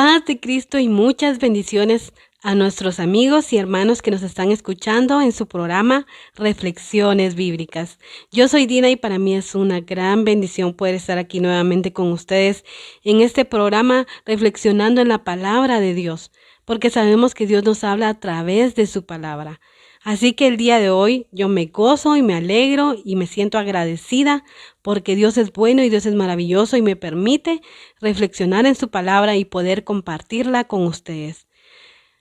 Paz de Cristo y muchas bendiciones a nuestros amigos y hermanos que nos están escuchando en su programa Reflexiones Bíblicas. Yo soy Dina y para mí es una gran bendición poder estar aquí nuevamente con ustedes en este programa reflexionando en la palabra de Dios, porque sabemos que Dios nos habla a través de su palabra. Así que el día de hoy yo me gozo y me alegro y me siento agradecida porque Dios es bueno y Dios es maravilloso y me permite reflexionar en su palabra y poder compartirla con ustedes.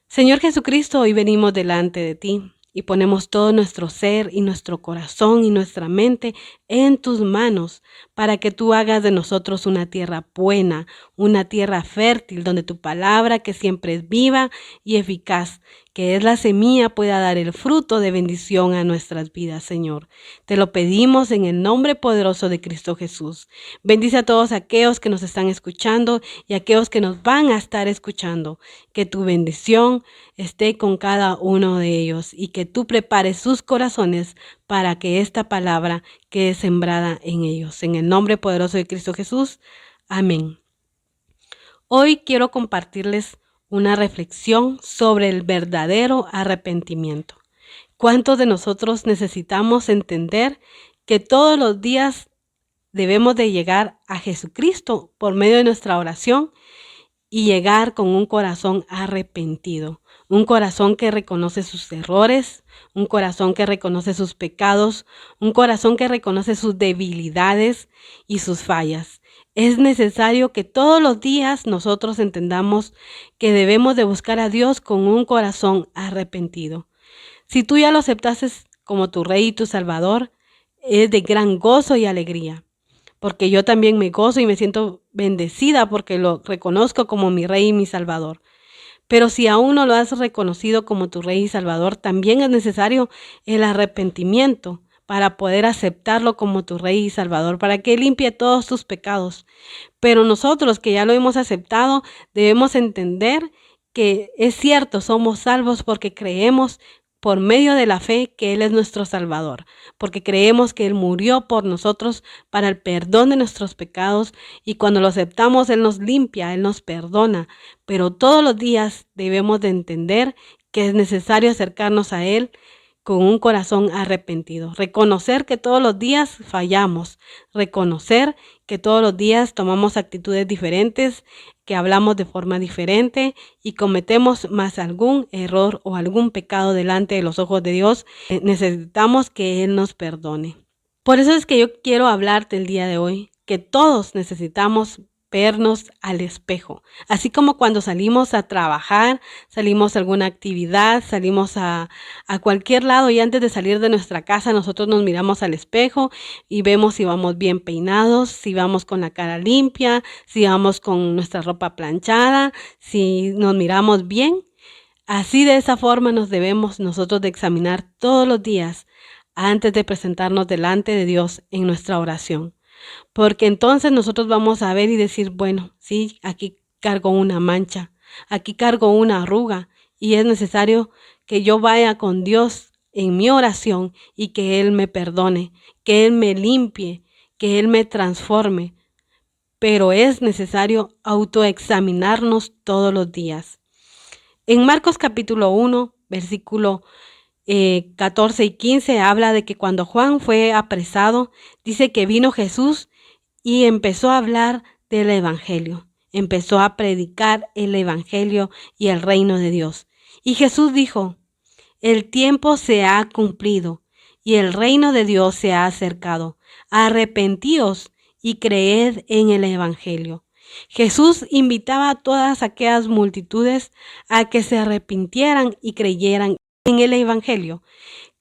Señor Jesucristo, hoy venimos delante de ti y ponemos todo nuestro ser y nuestro corazón y nuestra mente en tus manos para que tú hagas de nosotros una tierra buena, una tierra fértil donde tu palabra, que siempre es viva y eficaz, que es la semilla, pueda dar el fruto de bendición a nuestras vidas, Señor. Te lo pedimos en el nombre poderoso de Cristo Jesús. Bendice a todos aquellos que nos están escuchando y aquellos que nos van a estar escuchando. Que tu bendición esté con cada uno de ellos y que tú prepares sus corazones para que esta palabra quede sembrada en ellos. En el nombre poderoso de Cristo Jesús. Amén. Hoy quiero compartirles una reflexión sobre el verdadero arrepentimiento. ¿Cuántos de nosotros necesitamos entender que todos los días debemos de llegar a Jesucristo por medio de nuestra oración y llegar con un corazón arrepentido, un corazón que reconoce sus errores, un corazón que reconoce sus pecados, un corazón que reconoce sus debilidades y sus fallas? Es necesario que todos los días nosotros entendamos que debemos de buscar a Dios con un corazón arrepentido. Si tú ya lo aceptaste como tu Rey y tu Salvador, es de gran gozo y alegría, porque yo también me gozo y me siento bendecida porque lo reconozco como mi Rey y mi Salvador. Pero si aún no lo has reconocido como tu Rey y Salvador, también es necesario el arrepentimiento para poder aceptarlo como tu Rey y Salvador, para que limpie todos tus pecados. Pero nosotros que ya lo hemos aceptado, debemos entender que es cierto, somos salvos porque creemos por medio de la fe que Él es nuestro Salvador, porque creemos que Él murió por nosotros para el perdón de nuestros pecados y cuando lo aceptamos Él nos limpia, Él nos perdona, pero todos los días debemos de entender que es necesario acercarnos a Él con un corazón arrepentido, reconocer que todos los días fallamos, reconocer que todos los días tomamos actitudes diferentes, que hablamos de forma diferente y cometemos más algún error o algún pecado delante de los ojos de Dios. Necesitamos que Él nos perdone. Por eso es que yo quiero hablarte el día de hoy, que todos necesitamos vernos al espejo. Así como cuando salimos a trabajar, salimos a alguna actividad, salimos a cualquier lado y antes de salir de nuestra casa nosotros nos miramos al espejo y vemos si vamos bien peinados, si vamos con la cara limpia, si vamos con nuestra ropa planchada, si nos miramos bien. Así de esa forma nos debemos nosotros de examinar todos los días antes de presentarnos delante de Dios en nuestra oración. Porque entonces nosotros vamos a ver y decir, bueno, sí, aquí cargo una mancha, aquí cargo una arruga y es necesario que yo vaya con Dios en mi oración y que Él me perdone, que Él me limpie, que Él me transforme. Pero es necesario autoexaminarnos todos los días. En Marcos capítulo 1, versículo 14 y 15 habla de que cuando Juan fue apresado, dice que vino Jesús y empezó a hablar del evangelio. Empezó a predicar el evangelio y el reino de Dios. Y Jesús dijo, el tiempo se ha cumplido y el reino de Dios se ha acercado. Arrepentíos y creed en el evangelio. Jesús invitaba a todas aquellas multitudes a que se arrepintieran y creyeran en el evangelio,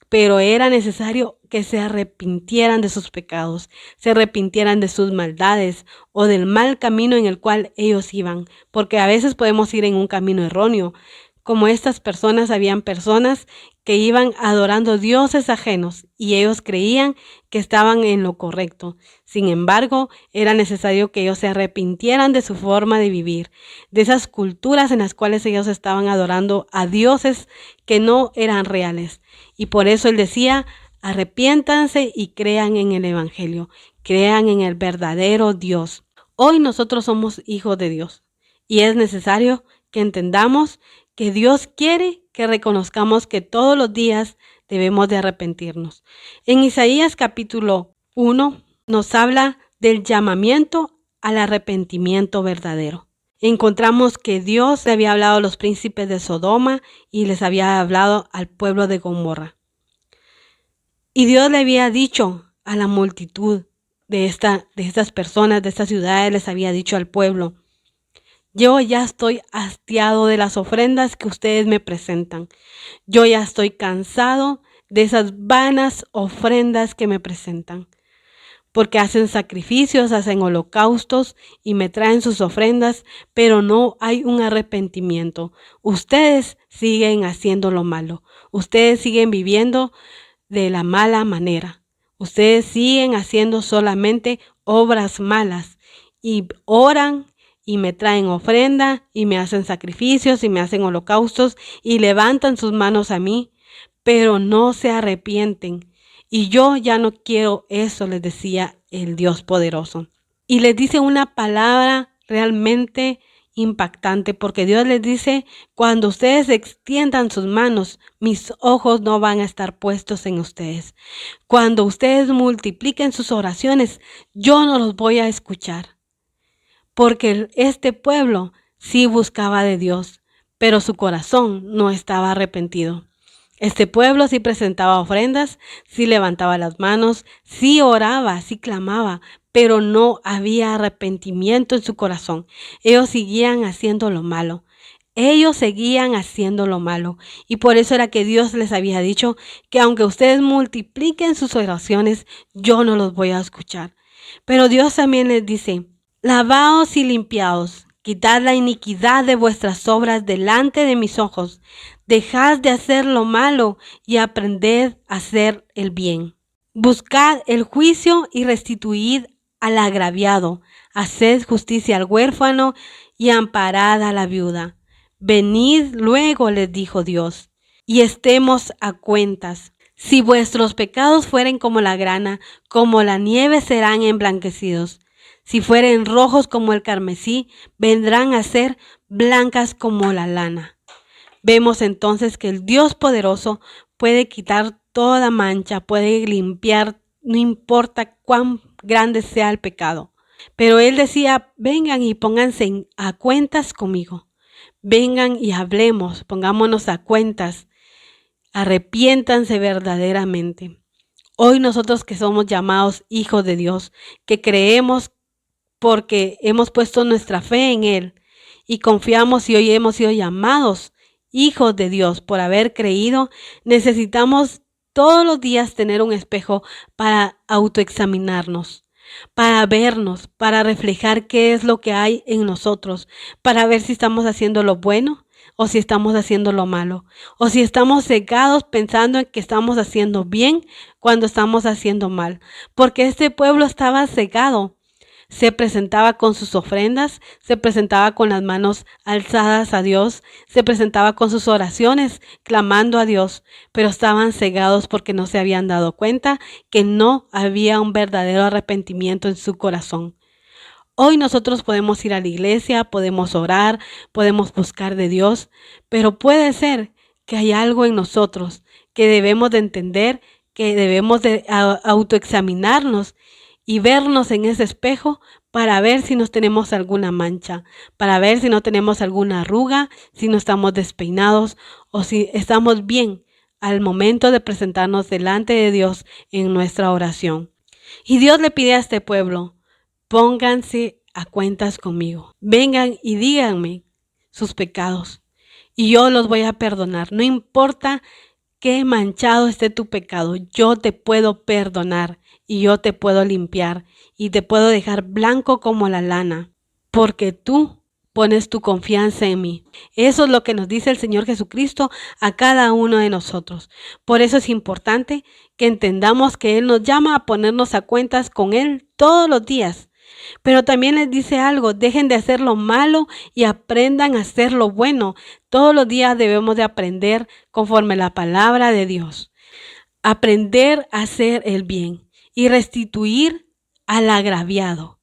pero era necesario que se arrepintieran de sus pecados, se arrepintieran de sus maldades o del mal camino en el cual ellos iban, porque a veces podemos ir en un camino erróneo. Como estas personas, habían personas que iban adorando dioses ajenos y ellos creían que estaban en lo correcto. Sin embargo, era necesario que ellos se arrepintieran de su forma de vivir, de esas culturas en las cuales ellos estaban adorando a dioses que no eran reales. Y por eso él decía, arrepiéntanse y crean en el evangelio, crean en el verdadero Dios. Hoy nosotros somos hijos de Dios. Y es necesario que entendamos que Dios quiere que reconozcamos que todos los días debemos de arrepentirnos. En Isaías capítulo 1 nos habla del llamamiento al arrepentimiento verdadero. Encontramos que Dios le había hablado a los príncipes de Sodoma y les había hablado al pueblo de Gomorra. Y Dios le había dicho a la multitud de estas personas, de estas ciudades, les había dicho al pueblo: yo ya estoy hastiado de las ofrendas que ustedes me presentan. Yo ya estoy cansado de esas vanas ofrendas que me presentan. Porque hacen sacrificios, hacen holocaustos y me traen sus ofrendas, pero no hay un arrepentimiento. Ustedes siguen haciendo lo malo. Ustedes siguen viviendo de la mala manera. Ustedes siguen haciendo solamente obras malas y oran y me traen ofrenda y me hacen sacrificios y me hacen holocaustos y levantan sus manos a mí, pero no se arrepienten. Y yo ya no quiero eso, les decía el Dios poderoso. Y les dice una palabra realmente impactante, porque Dios les dice: cuando ustedes extiendan sus manos, mis ojos no van a estar puestos en ustedes. Cuando ustedes multipliquen sus oraciones, yo no los voy a escuchar. Porque este pueblo sí buscaba de Dios, pero su corazón no estaba arrepentido. Este pueblo sí presentaba ofrendas, sí levantaba las manos, sí oraba, sí clamaba, pero no había arrepentimiento en su corazón. Ellos seguían haciendo lo malo. Ellos seguían haciendo lo malo. Y por eso era que Dios les había dicho que aunque ustedes multipliquen sus oraciones, yo no los voy a escuchar. Pero Dios también les dice: lavaos y limpiaos, quitad la iniquidad de vuestras obras delante de mis ojos. Dejad de hacer lo malo y aprended a hacer el bien. Buscad el juicio y restituid al agraviado. Haced justicia al huérfano y amparad a la viuda. Venid luego, les dijo Dios, y estemos a cuentas. Si vuestros pecados fueren como la grana, como la nieve serán emblanquecidos. Si fueren rojos como el carmesí, vendrán a ser blancas como la lana. Vemos entonces que el Dios poderoso puede quitar toda mancha, puede limpiar, no importa cuán grande sea el pecado. Pero Él decía: vengan y pónganse a cuentas conmigo. Vengan y hablemos, pongámonos a cuentas. Arrepiéntanse verdaderamente. Hoy nosotros que somos llamados hijos de Dios, que creemos porque hemos puesto nuestra fe en Él y confiamos y hoy hemos sido llamados hijos de Dios por haber creído, necesitamos todos los días tener un espejo para autoexaminarnos, para vernos, para reflejar qué es lo que hay en nosotros, para ver si estamos haciendo lo bueno o si estamos haciendo lo malo, o si estamos cegados pensando en que estamos haciendo bien cuando estamos haciendo mal, porque este pueblo estaba cegado. Se presentaba con sus ofrendas, se presentaba con las manos alzadas a Dios, se presentaba con sus oraciones, clamando a Dios, pero estaban cegados porque no se habían dado cuenta que no había un verdadero arrepentimiento en su corazón. Hoy nosotros podemos ir a la iglesia, podemos orar, podemos buscar de Dios, pero puede ser que hay algo en nosotros que debemos de entender, que debemos de autoexaminarnos y vernos en ese espejo para ver si nos tenemos alguna mancha, para ver si no tenemos alguna arruga, si no estamos despeinados o si estamos bien al momento de presentarnos delante de Dios en nuestra oración. Y Dios le pide a este pueblo: pónganse a cuentas conmigo. Vengan y díganme sus pecados y yo los voy a perdonar. No importa qué manchado esté tu pecado, yo te puedo perdonar y yo te puedo limpiar y te puedo dejar blanco como la lana, porque tú pones tu confianza en mí. Eso es lo que nos dice el Señor Jesucristo a cada uno de nosotros. Por eso es importante que entendamos que Él nos llama a ponernos a cuentas con Él todos los días. Pero también les dice algo: dejen de hacer lo malo y aprendan a hacer lo bueno. Todos los días debemos de aprender conforme la palabra de Dios. Aprender a hacer el bien y restituir al agraviado.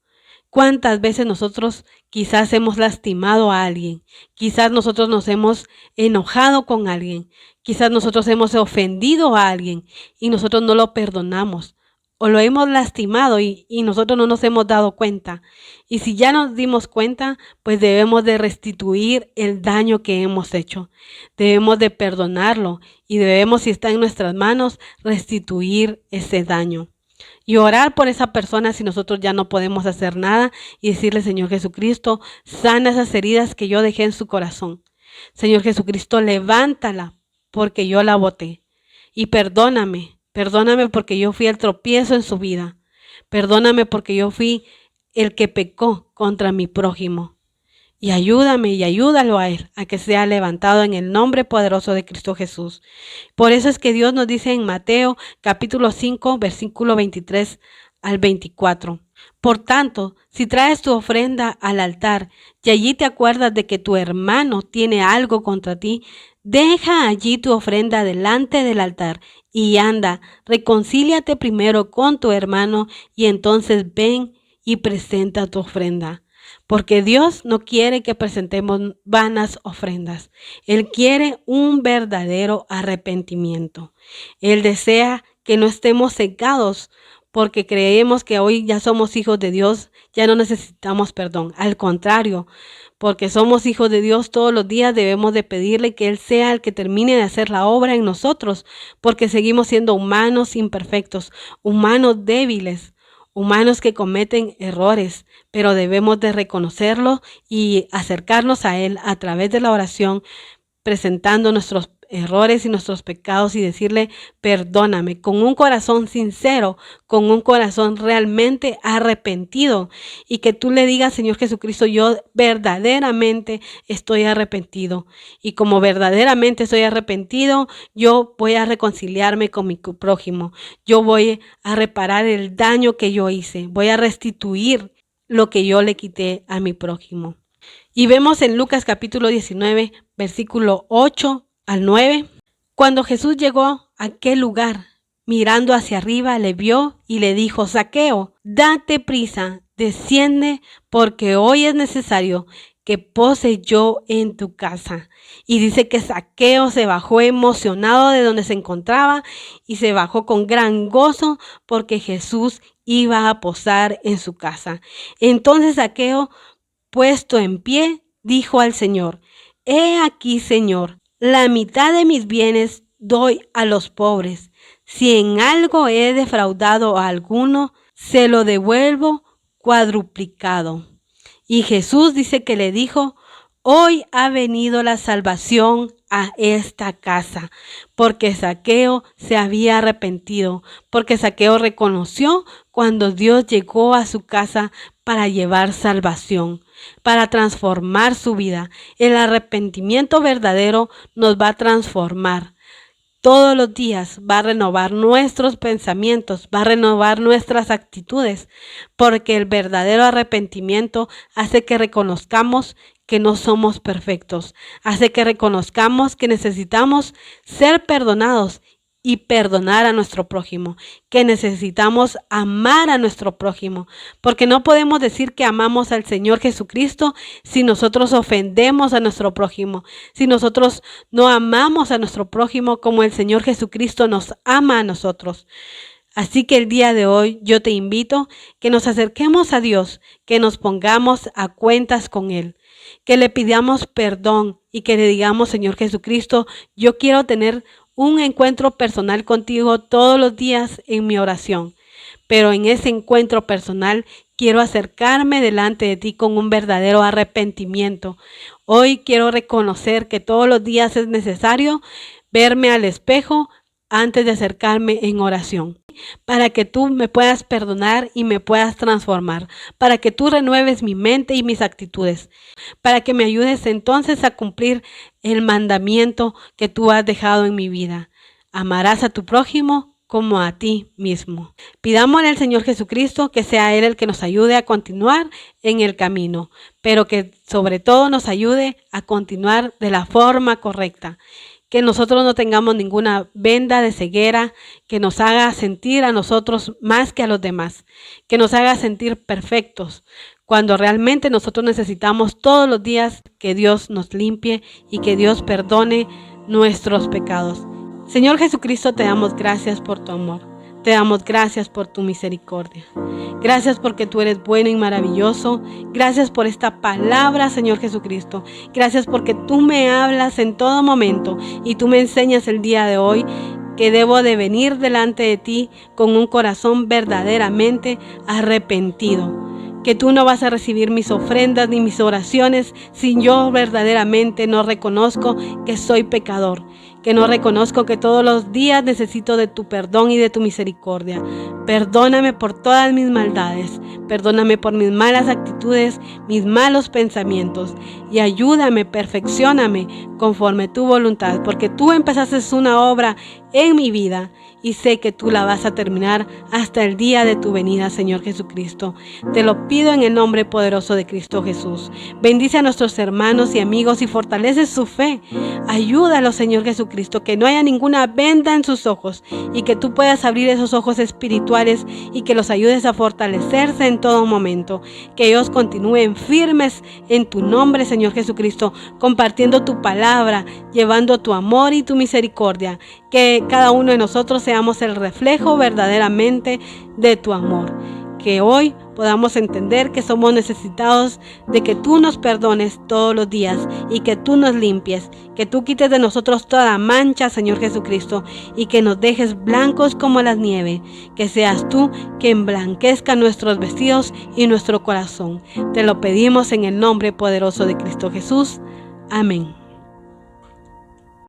¿Cuántas veces nosotros quizás hemos lastimado a alguien? Quizás nosotros nos hemos enojado con alguien. Quizás nosotros hemos ofendido a alguien y nosotros no lo perdonamos. O lo hemos lastimado y nosotros no nos hemos dado cuenta. Y si ya nos dimos cuenta, pues debemos de restituir el daño que hemos hecho. Debemos de perdonarlo y debemos, si está en nuestras manos, restituir ese daño. Y orar por esa persona si nosotros ya no podemos hacer nada y decirle: Señor Jesucristo, sana esas heridas que yo dejé en su corazón. Señor Jesucristo, levántala porque yo la boté. Y perdóname porque yo fui el tropiezo en su vida. Perdóname porque yo fui el que pecó contra mi prójimo. Y ayúdame y ayúdalo a él a que sea levantado en el nombre poderoso de Cristo Jesús. Por eso es que Dios nos dice en Mateo capítulo 5, versículo 23 al 24. Por tanto, si traes tu ofrenda al altar y allí te acuerdas de que tu hermano tiene algo contra ti, deja allí tu ofrenda delante del altar y anda, reconcíliate primero con tu hermano y entonces ven y presenta tu ofrenda. Porque Dios no quiere que presentemos vanas ofrendas. Él quiere un verdadero arrepentimiento. Él desea que no estemos cegados porque creemos que hoy ya somos hijos de Dios, ya no necesitamos perdón. Al contrario, porque somos hijos de Dios, todos los días debemos de pedirle que Él sea el que termine de hacer la obra en nosotros, porque seguimos siendo humanos imperfectos, humanos débiles, humanos que cometen errores, pero debemos de reconocerlo y acercarnos a Él a través de la oración, presentando nuestros errores y nuestros pecados y decirle: perdóname, con un corazón sincero, con un corazón realmente arrepentido, y que tú le digas: Señor Jesucristo, yo verdaderamente estoy arrepentido, y como verdaderamente estoy arrepentido, yo voy a reconciliarme con mi prójimo, yo voy a reparar el daño que yo hice, voy a restituir lo que yo le quité a mi prójimo. Y vemos en Lucas capítulo 19, versículo 8 al 9, cuando Jesús llegó a aquel lugar, mirando hacia arriba, le vio y le dijo: Zaqueo, date prisa, desciende, porque hoy es necesario que pose yo en tu casa. Y dice que Zaqueo se bajó emocionado de donde se encontraba y se bajó con gran gozo porque Jesús iba a posar en su casa. Entonces Zaqueo, puesto en pie, dijo al Señor: He aquí, Señor, la mitad de mis bienes doy a los pobres. Si en algo he defraudado a alguno, se lo devuelvo cuadruplicado. Y Jesús dice que le dijo: Hoy ha venido la salvación a esta casa, porque Zaqueo se había arrepentido, porque Zaqueo reconoció cuando Dios llegó a su casa para llevar salvación, para transformar su vida. El arrepentimiento verdadero nos va a transformar. Todos los días va a renovar nuestros pensamientos, va a renovar nuestras actitudes, porque el verdadero arrepentimiento hace que reconozcamos que no somos perfectos, hace que reconozcamos que necesitamos ser perdonados y perdonar a nuestro prójimo, que necesitamos amar a nuestro prójimo, porque no podemos decir que amamos al Señor Jesucristo si nosotros ofendemos a nuestro prójimo, si nosotros no amamos a nuestro prójimo como el Señor Jesucristo nos ama a nosotros. Así que el día de hoy yo te invito que nos acerquemos a Dios, que nos pongamos a cuentas con Él, que le pidamos perdón y que le digamos: Señor Jesucristo, yo quiero tener un encuentro personal contigo todos los días en mi oración, pero en ese encuentro personal quiero acercarme delante de ti con un verdadero arrepentimiento. Hoy quiero reconocer que todos los días es necesario verme al espejo antes de acercarme en oración, para que tú me puedas perdonar y me puedas transformar, para que tú renueves mi mente y mis actitudes, para que me ayudes entonces a cumplir el mandamiento que tú has dejado en mi vida. Amarás a tu prójimo como a ti mismo. Pidámosle al Señor Jesucristo que sea Él el que nos ayude a continuar en el camino, pero que sobre todo nos ayude a continuar de la forma correcta. Que nosotros no tengamos ninguna venda de ceguera que nos haga sentir a nosotros más que a los demás, que nos haga sentir perfectos, cuando realmente nosotros necesitamos todos los días que Dios nos limpie y que Dios perdone nuestros pecados. Señor Jesucristo, te damos gracias por tu amor. Te damos gracias por tu misericordia. Gracias porque tú eres bueno y maravilloso. Gracias por esta palabra, Señor Jesucristo. Gracias porque tú me hablas en todo momento y tú me enseñas el día de hoy que debo de venir delante de ti con un corazón verdaderamente arrepentido. Que tú no vas a recibir mis ofrendas ni mis oraciones si yo verdaderamente no reconozco que soy pecador, que no reconozco que todos los días necesito de tu perdón y de tu misericordia. Perdóname por todas mis maldades, perdóname por mis malas actitudes, mis malos pensamientos y ayúdame, perfeccióname conforme tu voluntad, porque tú empezaste una obra en mi vida y sé que tú la vas a terminar hasta el día de tu venida, Señor Jesucristo. Te lo pido en el nombre poderoso de Cristo Jesús. Bendice a nuestros hermanos y amigos y fortalece su fe. Ayúdalos, Señor Jesucristo, que no haya ninguna venda en sus ojos y que tú puedas abrir esos ojos espirituales y que los ayudes a fortalecerse en todo momento. Que ellos continúen firmes en tu nombre, Señor Jesucristo, compartiendo tu palabra, llevando tu amor y tu misericordia. Que cada uno de nosotros seamos el reflejo verdaderamente de tu amor. Que hoy podamos entender que somos necesitados de que tú nos perdones todos los días y que tú nos limpies, que tú quites de nosotros toda mancha, Señor Jesucristo, y que nos dejes blancos como la nieve, que seas tú quien emblanquezca nuestros vestidos y nuestro corazón. Te lo pedimos en el nombre poderoso de Cristo Jesús. Amén.